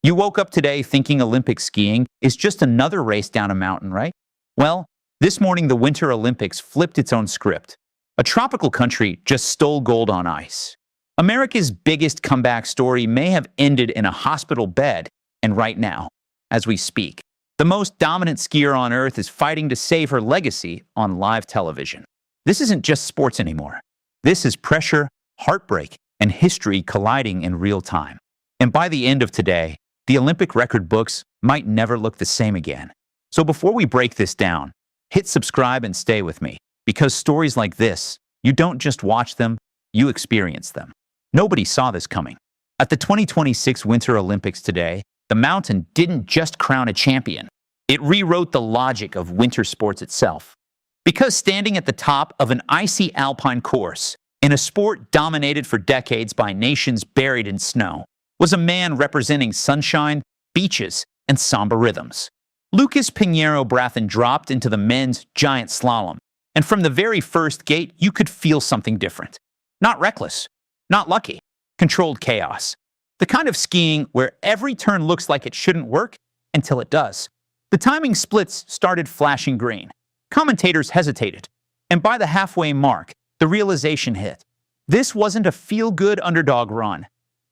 You woke up today thinking Olympic skiing is just another race down a mountain, right? Well, this morning the Winter Olympics flipped its own script. A tropical country just stole gold on ice. America's biggest comeback story may have ended in a hospital bed, and right now, as we speak, the most dominant skier on Earth is fighting to save her legacy on live television. This isn't just sports anymore. This is pressure, heartbreak, and history colliding in real time. And by the end of today, the Olympic record books might never look the same again. So before we break this down, hit subscribe and stay with me, because stories like this, you don't just watch them, you experience them. Nobody saw this coming. At the 2026 Winter Olympics today, the mountain didn't just crown a champion. It rewrote the logic of winter sports itself. Because standing at the top of an icy alpine course, in a sport dominated for decades by nations buried in snow, was a man representing sunshine, beaches, and samba rhythms. Lucas Pinheiro Brathen dropped into the men's giant slalom, and from the very first gate, you could feel something different. Not reckless, not lucky, controlled chaos. The kind of skiing where every turn looks like it shouldn't work until it does. The timing splits started flashing green. Commentators hesitated, and by the halfway mark, the realization hit. This wasn't a feel-good underdog run.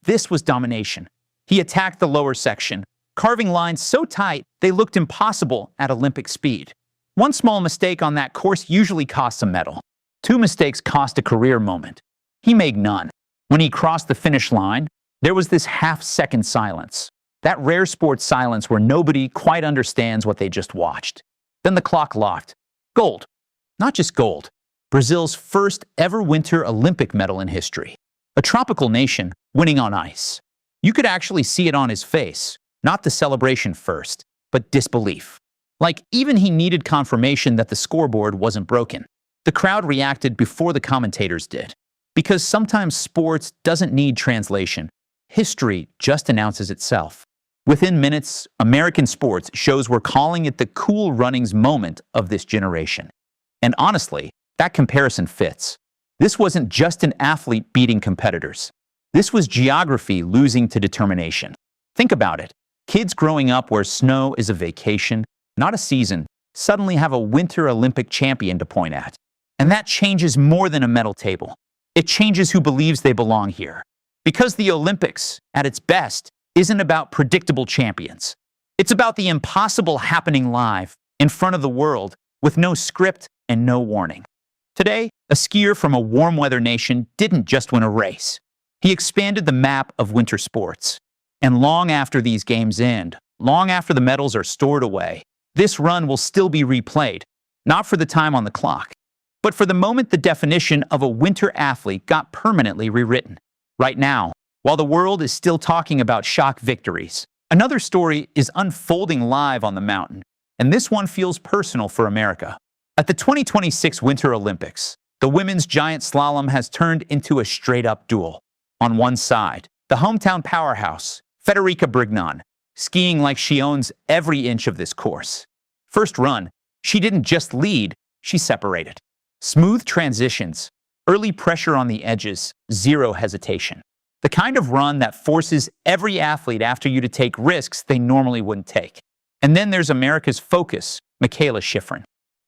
This was domination. He attacked the lower section, carving lines so tight they looked impossible at Olympic speed. One small mistake on that course usually costs a medal. Two mistakes cost a career moment. He made none. When he crossed the finish line, there was this half-second silence. That rare sports silence where nobody quite understands what they just watched. Then the clock locked. Gold. Not just gold. Brazil's first ever Winter Olympic medal in history. A tropical nation winning on ice. You could actually see it on his face. Not the celebration first, but disbelief. Like even he needed confirmation that the scoreboard wasn't broken. The crowd reacted before the commentators did. Because sometimes sports doesn't need translation. History just announces itself. Within minutes, American sports shows were calling it the cool runnings moment of this generation. And honestly, that comparison fits. This wasn't just an athlete beating competitors. This was geography losing to determination. Think about it. Kids growing up where snow is a vacation, not a season, suddenly have a Winter Olympic champion to point at. And that changes more than a medal table. It changes who believes they belong here. Because the Olympics, at its best, isn't about predictable champions. It's about the impossible happening live, in front of the world, with no script and no warning. Today, a skier from a warm weather nation didn't just win a race. He expanded the map of winter sports. And long after these games end, long after the medals are stored away, this run will still be replayed, not for the time on the clock, but for the moment the definition of a winter athlete got permanently rewritten. Right now, while the world is still talking about shock victories, another story is unfolding live on the mountain, and this one feels personal for America. At the 2026 Winter Olympics, the women's giant slalom has turned into a straight-up duel. On one side, the hometown powerhouse, Federica Brignon, skiing like she owns every inch of this course. First run, she didn't just lead, she separated. Smooth transitions, early pressure on the edges, zero hesitation. The kind of run that forces every athlete after you to take risks they normally wouldn't take. And then there's America's focus, Mikaela Shiffrin.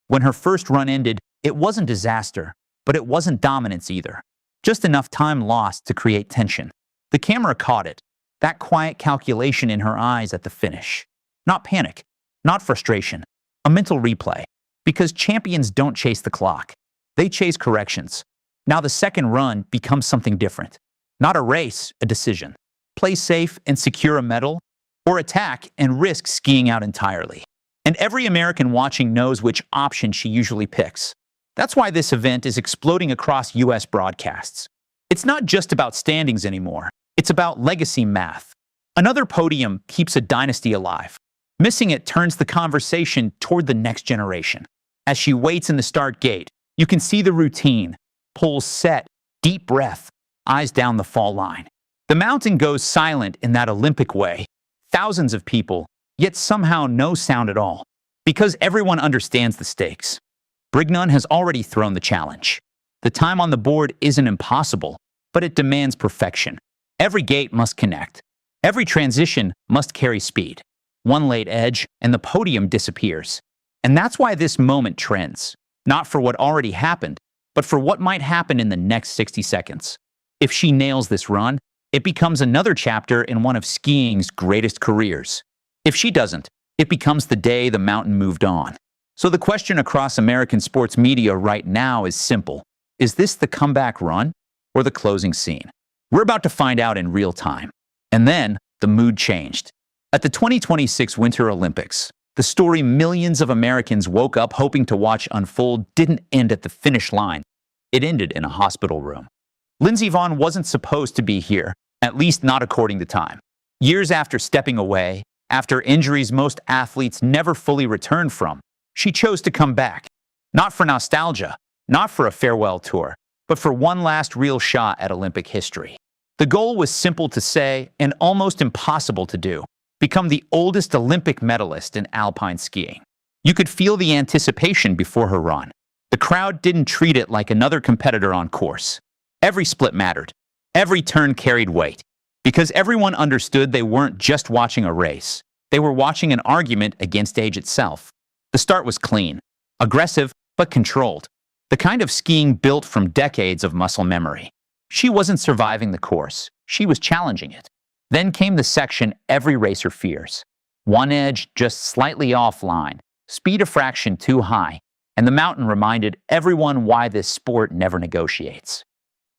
When her first run ended, it wasn't disaster, but it wasn't dominance either. Just enough time lost to create tension. The camera caught it, that quiet calculation in her eyes at the finish. Not panic, not frustration, a mental replay. Because champions don't chase the clock. They chase corrections. Now the second run becomes something different. Not a race, a decision. Play safe and secure a medal, or attack and risk skiing out entirely. And every American watching knows which option she usually picks. That's why this event is exploding across US broadcasts. It's not just about standings anymore. It's about legacy math. Another podium keeps a dynasty alive. Missing it turns the conversation toward the next generation. As she waits in the start gate, you can see the routine. Poles set, deep breath, eyes down the fall line. The mountain goes silent in that Olympic way. Thousands of people, yet somehow no sound at all. Because everyone understands the stakes. Brignon has already thrown the challenge. The time on the board isn't impossible, but it demands perfection. Every gate must connect. Every transition must carry speed. One late edge, and the podium disappears. And that's why this moment trends, not for what already happened, but for what might happen in the next 60 seconds. If she nails this run, it becomes another chapter in one of skiing's greatest careers. If she doesn't, it becomes the day the mountain moved on. So the question across American sports media right now is simple. Is this the comeback run or the closing scene? We're about to find out in real time. And then the mood changed. At the 2026 Winter Olympics, the story millions of Americans woke up hoping to watch unfold didn't end at the finish line. It ended in a hospital room. Lindsey Vonn wasn't supposed to be here, at least not according to time. Years after stepping away, after injuries most athletes never fully return from, she chose to come back. Not for nostalgia, not for a farewell tour, but for one last real shot at Olympic history. The goal was simple to say and almost impossible to do: become the oldest Olympic medalist in alpine skiing. You could feel the anticipation before her run. The crowd didn't treat it like another competitor on course. Every split mattered. Every turn carried weight. Because everyone understood they weren't just watching a race. They were watching an argument against age itself. The start was clean, aggressive, but controlled. The kind of skiing built from decades of muscle memory. She wasn't surviving the course. She was challenging it. Then came the section every racer fears. One edge just slightly offline, speed a fraction too high, and the mountain reminded everyone why this sport never negotiates.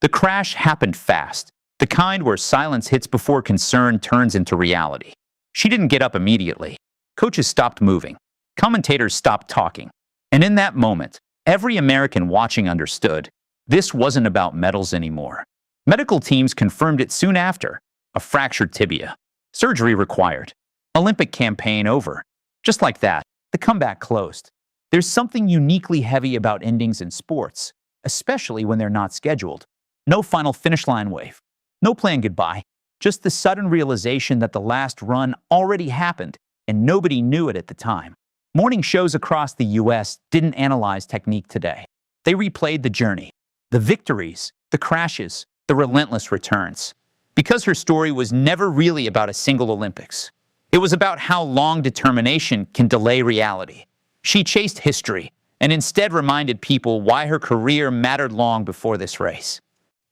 The crash happened fast, the kind where silence hits before concern turns into reality. She didn't get up immediately. Coaches stopped moving. Commentators stopped talking. And in that moment, every American watching understood this wasn't about medals anymore. Medical teams confirmed it soon after. A fractured tibia. Surgery required. Olympic campaign over. Just like that, the comeback closed. There's something uniquely heavy about endings in sports, especially when they're not scheduled. No final finish line wave. No planned goodbye. Just the sudden realization that the last run already happened and nobody knew it at the time. Morning shows across the US didn't analyze technique today. They replayed the journey, the victories, the crashes, the relentless returns. Because her story was never really about a single Olympics. It was about how long determination can delay reality. She chased history and instead reminded people why her career mattered long before this race.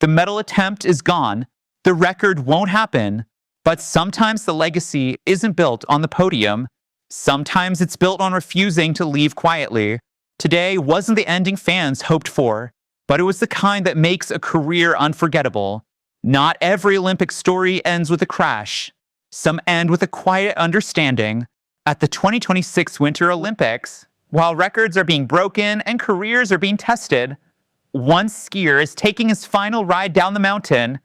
The medal attempt is gone, the record won't happen, but sometimes the legacy isn't built on the podium. Sometimes it's built on refusing to leave quietly. Today wasn't the ending fans hoped for, but it was the kind that makes a career unforgettable. Not every Olympic story ends with a crash. Some end with a quiet understanding. At the 2026 Winter Olympics, while records are being broken and careers are being tested, one skier is taking his final ride down the mountain,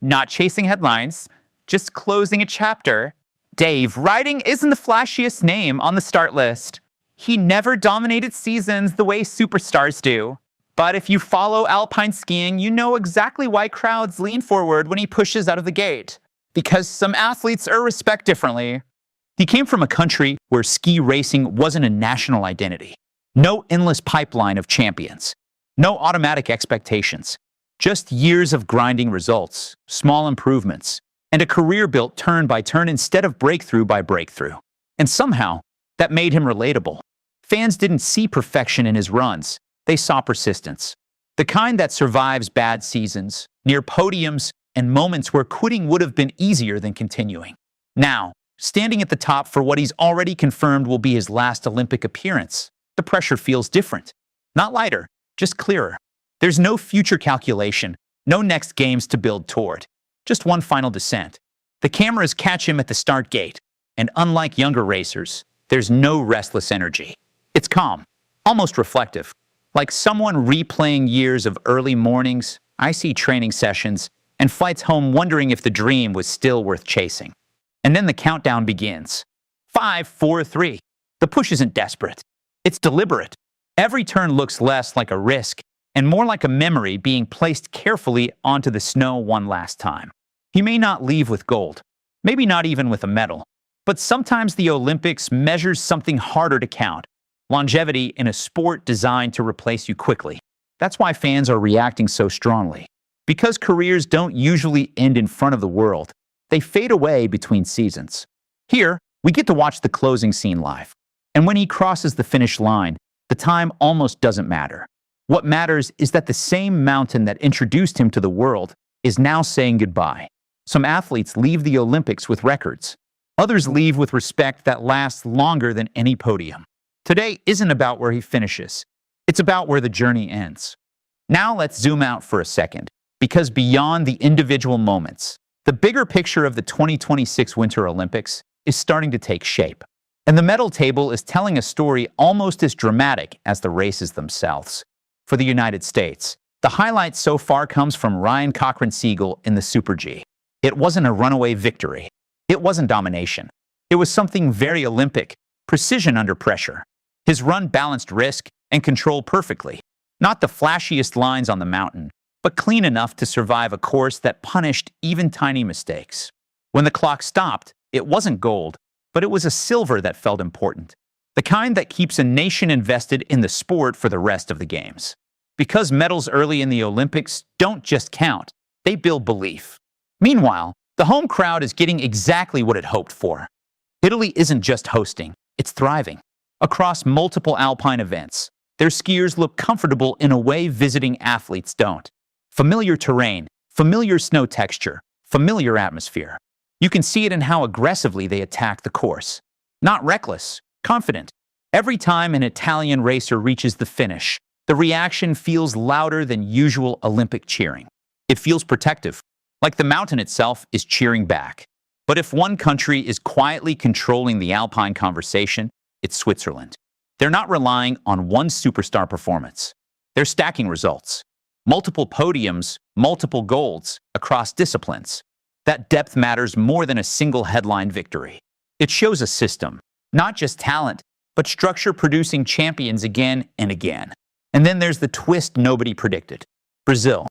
not chasing headlines, just closing a chapter. Dave, riding isn't the flashiest name on the start list. He never dominated seasons the way superstars do. But if you follow alpine skiing, you know exactly why crowds lean forward when he pushes out of the gate. Because some athletes are respect differently. He came from a country where ski racing wasn't a national identity. No endless pipeline of champions. No automatic expectations. Just years of grinding results, small improvements, and a career built turn by turn instead of breakthrough by breakthrough. And somehow, that made him relatable. Fans didn't see perfection in his runs. They saw persistence. The kind that survives bad seasons, near podiums, and moments where quitting would have been easier than continuing. Now, standing at the top for what he's already confirmed will be his last Olympic appearance, the pressure feels different. Not lighter, just clearer. There's no future calculation, no next games to build toward. Just one final descent. The cameras catch him at the start gate, and unlike younger racers, there's no restless energy. It's calm, almost reflective. Like someone replaying years of early mornings, icy training sessions, and flights home wondering if the dream was still worth chasing. And then the countdown begins. 5, 4, 3. The push isn't desperate. It's deliberate. Every turn looks less like a risk and more like a memory being placed carefully onto the snow one last time. He may not leave with gold, maybe not even with a medal, but sometimes the Olympics measures something harder to count. Longevity in a sport designed to replace you quickly. That's why fans are reacting so strongly. Because careers don't usually end in front of the world. they fade away between seasons. Here, we get to watch the closing scene live. And when he crosses the finish line, the time almost doesn't matter. What matters is that the same mountain that introduced him to the world is now saying goodbye. Some athletes leave the Olympics with records. Others leave with respect that lasts longer than any podium. Today isn't about where he finishes. It's about where the journey ends. Now let's zoom out for a second, because beyond the individual moments, the bigger picture of the 2026 Winter Olympics is starting to take shape. And the medal table is telling a story almost as dramatic as the races themselves. For the United States, the highlight so far comes from Ryan Cochran-Siegel in the Super G. It wasn't a runaway victory. It wasn't domination. It was something very Olympic, precision under pressure. His run balanced risk and control perfectly. Not the flashiest lines on the mountain, but clean enough to survive a course that punished even tiny mistakes. When the clock stopped, it wasn't gold, but it was a silver that felt important. The kind that keeps a nation invested in the sport for the rest of the games. Because medals early in the Olympics don't just count, they build belief. Meanwhile, the home crowd is getting exactly what it hoped for. Italy isn't just hosting, it's thriving. Across multiple alpine events, their skiers look comfortable in a way visiting athletes don't. Familiar terrain, familiar snow texture, familiar atmosphere. You can see it in how aggressively they attack the course. Not reckless, confident. Every time an Italian racer reaches the finish, the reaction feels louder than usual Olympic cheering. It feels protective, like the mountain itself is cheering back. But if one country is quietly controlling the alpine conversation, it's Switzerland. They're not relying on one superstar performance. They're stacking results. Multiple podiums, multiple golds across disciplines. That depth matters more than a single headline victory. It shows a system, not just talent, but structure producing champions again and again. And then there's the twist nobody predicted. Brazil.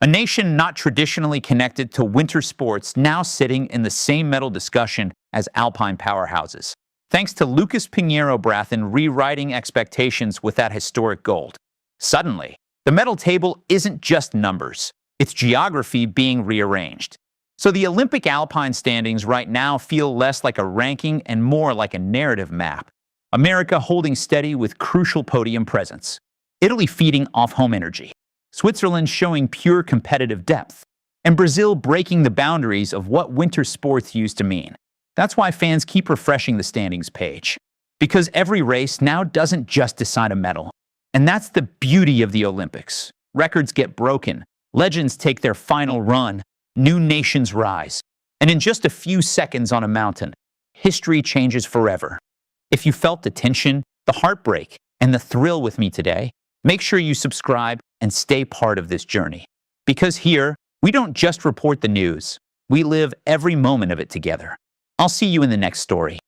A nation not traditionally connected to winter sports now sitting in the same medal discussion as alpine powerhouses. Thanks to Lucas Pinheiro-Braathen rewriting expectations with that historic gold. Suddenly, the medal table isn't just numbers. It's geography being rearranged. So the Olympic alpine standings right now feel less like a ranking and more like a narrative map. America holding steady with crucial podium presence. Italy feeding off home energy. Switzerland showing pure competitive depth. And Brazil breaking the boundaries of what winter sports used to mean. That's why fans keep refreshing the standings page. Because every race now doesn't just decide a medal. And that's the beauty of the Olympics. Records get broken. Legends take their final run. New nations rise. And in just a few seconds on a mountain, history changes forever. If you felt the tension, the heartbreak, and the thrill with me today, make sure you subscribe and stay part of this journey. Because here, we don't just report the news. We live every moment of it together. I'll see you in the next story.